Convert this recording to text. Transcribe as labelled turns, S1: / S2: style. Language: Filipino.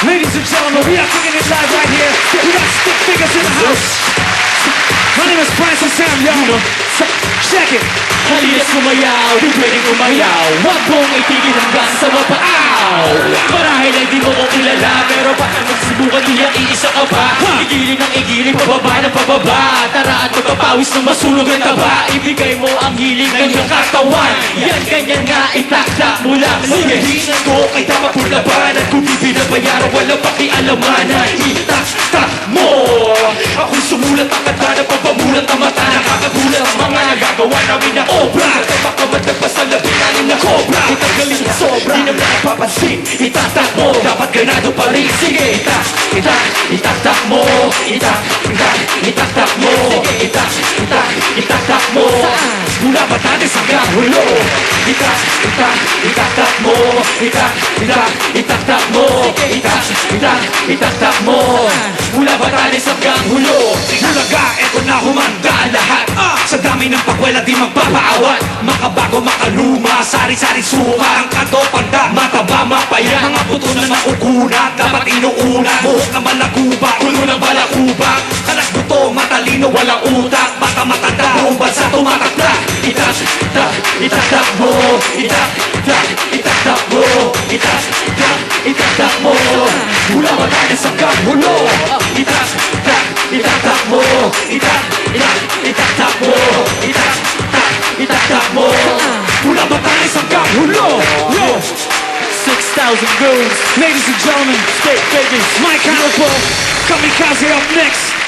S1: Ladies and gentlemen, we are kicking it live right here. We got stick figures in the house. My name is Francis Sam, y'all. Check it.
S2: Halina sumayaw, di pwedeng umayaw. Huwag mong itigil hanggang sa mapaaw. Marahil ay di mo ko kilala, pero baka magsubukan niyang iisa ka pa. Igilin ang igilin, pababa ng pababa. Tara at magpapawis ng masunog ang taba. Ibigay mo ang hiling ng iyong katawan. Yan ganyan nga, itaktak mo lang. Sige, hinan ko kay tapapul labanan. Kung di binabayaran, walang pakialamanan. Itaktak mo. Ako'y sumulat ang kanta ng pagpamulat ng mata. Nakakagulat ang mga nagagawa namin na obra. Kaya baka matagpasalabi namin na cobra. Itagaling na sobra, di naman napapansin. Itatak mo, dapat ganado pa rin. Sige, itaktak mo. Itaktak mo. Itaktak mo. Mula Batanes hanggang Hulo. Itaktak mo. Itaktak mo. Itaktak mo. Mula Batanes hanggang Hulo.
S1: Bulaga, eto na humanda lahat. Sa dami ng pakwela di magpapaawat. Makabago, makaluma, sari-sari suka. Ang kanto, panda, mataba, mapaya. Mga buto na naukunat, dapat inuuna. Buhok na malakuba, ulo ng balakuba. Alas buto, matalino, walang utak. Baka matanda, buong bansa tumataktak. Itaktak mo. Itaktak mo. Itaktak mo. Mula Batanes hanggang Hulo. Itaktak mo. Itaktak mo. Itaktak mo. Mula Batanes hanggang Hulo.
S2: 6,000 goons.
S1: Ladies and gentlemen,
S2: State figures.
S1: Mike Hannibal, Kamikaze up next.